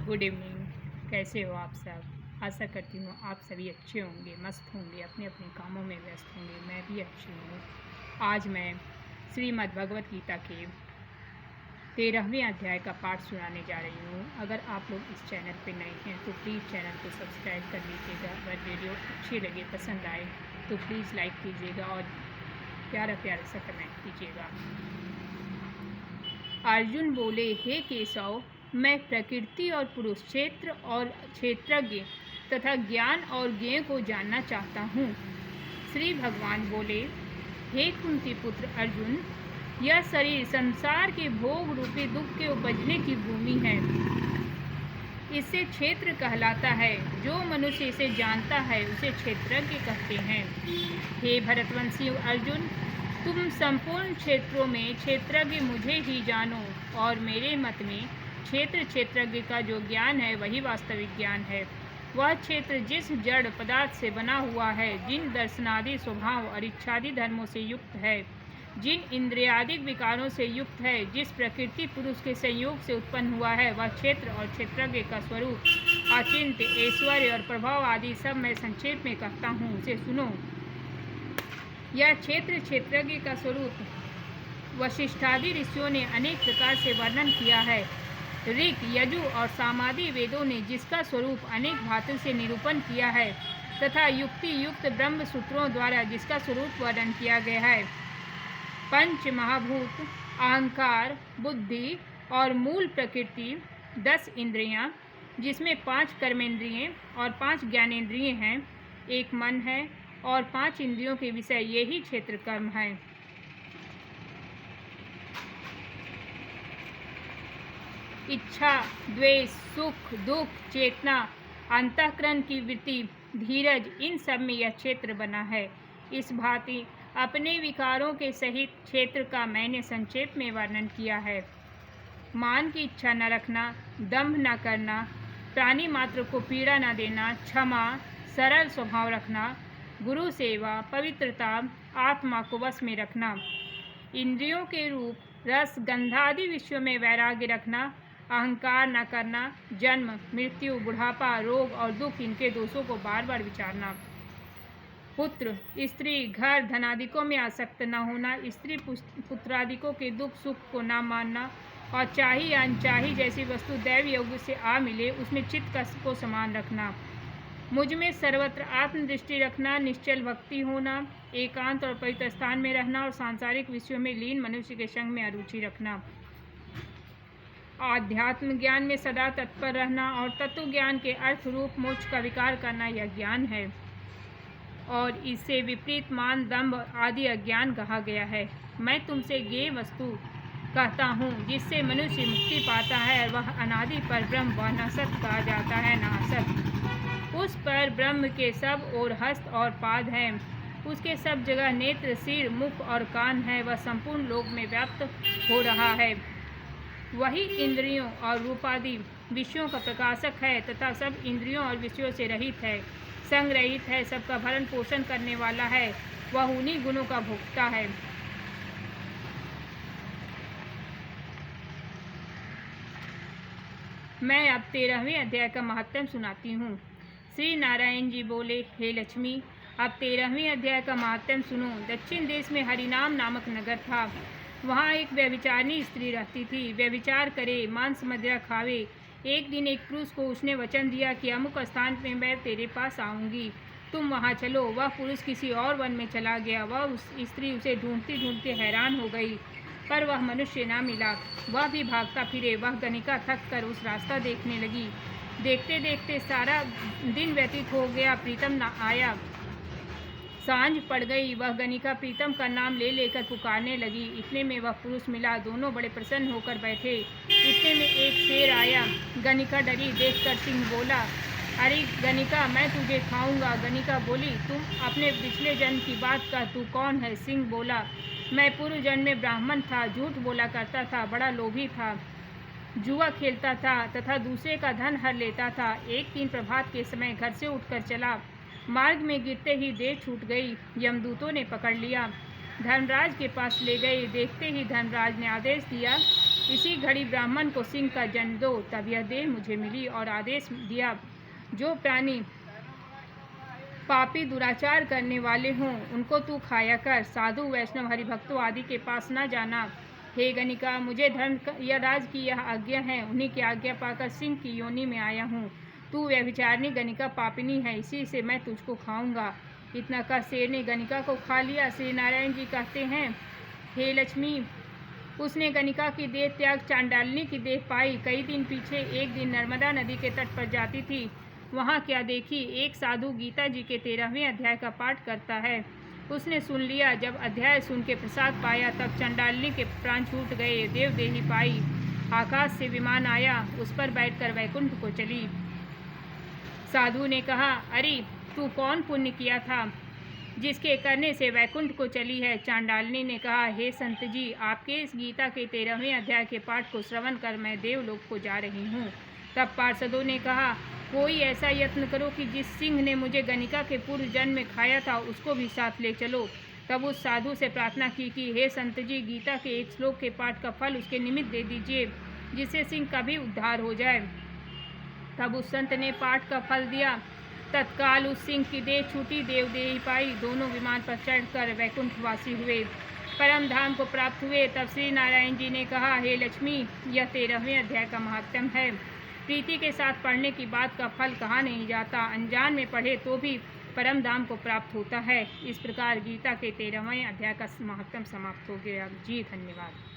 Good evening. कैसे हो आप सब? आशा करती हूँ आप सभी अच्छे होंगे, मस्त होंगे, अपने अपने कामों में व्यस्त होंगे। मैं भी अच्छी हूँ। आज मैं श्रीमद् भगवत गीता के 13वें अध्याय का पाठ सुनाने जा रही हूँ। अगर आप लोग इस चैनल पर नए हैं तो प्लीज़ चैनल को सब्सक्राइब कर लीजिएगा। अगर वीडियो अच्छी लगे, पसंद आए तो प्लीज़ लाइक कीजिएगा और प्यारा प्यारा सा कमेंट कीजिएगा। अर्जुन बोले, हे केशव, मैं प्रकृति और पुरुष, क्षेत्र और क्षेत्रज्ञ तथा ज्ञान और ज्ञेय को जानना चाहता हूँ। श्री भगवान बोले, हे कुंती पुत्र अर्जुन, यह शरीर संसार के भोग रूपी दुख के उपजने की भूमि है। इससे क्षेत्र कहलाता है। जो मनुष्य इसे जानता है उसे क्षेत्रज्ञ कहते हैं। हे भरतवंशी अर्जुन, तुम संपूर्ण क्षेत्रों में क्षेत्रज्ञ मुझे ही जानो, और मेरे मत में क्षेत्र क्षेत्रज्ञ का जो ज्ञान है वही वास्तविक ज्ञान है। वह क्षेत्र जिस जड़ पदार्थ से बना हुआ है, जिन दर्शनादि स्वभाव और इच्छादि धर्मों से युक्त है, जिन इंद्रियादिक विकारों से युक्त है, जिस प्रकृति पुरुष के संयोग से उत्पन्न हुआ है, वह क्षेत्र और क्षेत्रज्ञ का स्वरूप, अचिंत्य, ऐश्वर्य और प्रभाव आदि सब मैं संक्षेप में कहता हूँ, उसे सुनो। यह क्षेत्र क्षेत्रज्ञ का स्वरूप वशिष्ठादि ऋषियों ने अनेक प्रकार से वर्णन किया है। ऋक, यजु और सामादि वेदों ने जिसका स्वरूप अनेक भांति से निरूपण किया है, तथा युक्ति युक्त ब्रह्म सूत्रों द्वारा जिसका स्वरूप वर्णन किया गया है। पंच महाभूत, अहंकार, बुद्धि और मूल प्रकृति, 10 इंद्रियां, जिसमें 5 कर्मेंद्रिय और 5 ज्ञानेंद्रिय हैं, एक मन है और 5 इंद्रियों के विषय यही क्षेत्र कर्म है। इच्छा, द्वेष, सुख, दुख, चेतना, अंतःकरण की वृत्ति, धीरज, इन सब में यह क्षेत्र बना है। इस भांति अपने विकारों के सहित क्षेत्र का मैंने संक्षेप में वर्णन किया है। मान की इच्छा न रखना, दंभ न करना, प्राणी मात्र को पीड़ा न देना, क्षमा, सरल स्वभाव रखना, गुरु सेवा, पवित्रता, आत्मा को वश में रखना, इंद्रियों के रूप, रस, गंधादि विषयों में वैराग्य रखना, अहंकार न करना, जन्म, मृत्यु, बुढ़ापा, रोग और दुख, इनके दोषों को बार बार विचारना, पुत्र, स्त्री, घर, धनादिकों में आसक्त न होना, स्त्री पुत्रादिकों के दुख सुख को न मानना, और चाही या अनचाही जैसी वस्तु दैव योग से आ मिले उसमें चित्त को समान रखना, मुझ में सर्वत्र आत्मदृष्टि रखना, निश्चल भक्ति होना, एकांत और पवित्र स्थान में रहना, और सांसारिक विषयों में लीन मनुष्य के संग में अरुचि रखना, आध्यात्म ज्ञान में सदा तत्पर रहना, और तत्व ज्ञान के अर्थ रूप मोक्ष का विकार करना यह ज्ञान है, और इससे विपरीत मान, दंभ आदि अज्ञान कहा गया है। मैं तुमसे ये वस्तु कहता हूँ जिससे मनुष्य मुक्ति पाता है, वह अनादि पर ब्रह्म, वह न सत कहा जाता है न असत। उस पर ब्रह्म के सब ओर हस्त और पाद हैं, उसके सब जगह नेत्र, सिर, मुख और कान है, वह संपूर्ण लोक में व्याप्त हो रहा है। वही इंद्रियों और रूपादि विषयों का प्रकाशक है तथा सब इंद्रियों और विषयों से रहित है, संग रहित है, सबका भरण पोषण करने वाला है, वह उन्हीं गुणों का भोक्ता है। मैं अब 13वें अध्याय का महात्म्य सुनाती हूँ। श्री नारायण जी बोले, हे लक्ष्मी, अब 13वें अध्याय का महात्म्य सुनो। दक्षिण देश में हरिनाम नामक नगर था। वहाँ एक व्यभिचारिणी स्त्री रहती थी। व्यभिचार करे, मांस मदिरा खावे। एक दिन एक पुरुष को उसने वचन दिया कि अमुक स्थान में मैं तेरे पास आऊँगी, तुम वहाँ चलो। वह पुरुष किसी और वन में चला गया। वह स्त्री उसे ढूंढती ढूंढती हैरान हो गई, पर वह मनुष्य ना मिला। वह भी भागता फिरे। वह गणिका थक कर उस रास्ता देखने लगी। देखते देखते सारा दिन व्यतीत हो गया, प्रीतम न आया। सांझ पड़ गई। वह गणिका प्रीतम का नाम ले लेकर पुकारने लगी। इतने में वह पुरुष मिला। दोनों बड़े प्रसन्न होकर बैठे। इतने में एक शेर आया। गणिका डरी। देखकर सिंह बोला, अरे गणिका, मैं तुझे खाऊंगा। गणिका बोली, तुम अपने पिछले जन्म की बात कर, तू कौन है? सिंह बोला, मैं पूर्व जन्म में ब्राह्मण था, झूठ बोला करता था, बड़ा लोभी था, जुआ खेलता था तथा दूसरे का धन हर लेता था। एक दिन प्रभात के समय घर से उठकर चला। मार्ग में गिरते ही देह छूट गई। यमदूतों ने पकड़ लिया, धर्मराज के पास ले गए। देखते ही धर्मराज ने आदेश दिया इसी घड़ी ब्राह्मण को सिंह का जन्म दो। तब यह देह मुझे मिली और आदेश दिया, जो प्राणी पापी दुराचार करने वाले हों उनको तू खाया कर, साधु वैष्णव हरिभक्तों आदि के पास न जाना। हे गणिका, मुझे धर्म या राज की यह आज्ञा है, उन्हीं की आज्ञा पाकर सिंह की योनि में आया हूँ। तू व्यभिचारिणी गणिका पापिनी है, इसी से मैं तुझको खाऊंगा। इतना कह शेर ने गणिका को खा लिया। श्री नारायण जी कहते हैं, हे लक्ष्मी, उसने गणिका की देह त्याग चांडालिनी की देह पाई। कई दिन पीछे एक दिन नर्मदा नदी के तट पर जाती थी। वहाँ क्या देखी, एक साधु गीता जी के 13वें अध्याय का पाठ करता है। उसने सुन लिया। जब अध्याय सुन के प्रसाद पाया तब चंडालिनी के प्राण छूट गए, देवदेही पाई। आकाश से विमान आया, उस पर बैठकर वैकुंठ को चली। साधु ने कहा, अरे तू कौन पुण्य किया था जिसके करने से वैकुंठ को चली है? चांडालिनी ने कहा, हे संत जी, आपके इस गीता के 13वें अध्याय के पाठ को श्रवण कर मैं देवलोक को जा रही हूँ। तब पार्षदों ने कहा, कोई ऐसा यत्न करो कि जिस सिंह ने मुझे गणिका के पूर्व जन्म में खाया था उसको भी साथ ले चलो। तब उस साधु से प्रार्थना की कि हे संत जी, गीता के एक श्लोक के पाठ का फल उसके निमित्त दे दीजिए, जिससे सिंह का भी उद्धार हो जाए। तब उस संत ने पाठ का फल दिया। तत्काल उस सिंह की देह छूटी, देवदेही पाई। दोनों विमान पर चढ़कर वैकुंठवासी हुए, परम धाम को प्राप्त हुए। तब श्री नारायण जी ने कहा, हे लक्ष्मी, यह 13वें अध्याय का महात्म्य है। प्रीति के साथ पढ़ने की बात का फल कहा नहीं जाता, अनजान में पढ़े तो भी परम धाम को प्राप्त होता है। इस प्रकार गीता के 13वें अध्याय का महात्म्य समाप्त हो गया। जी धन्यवाद।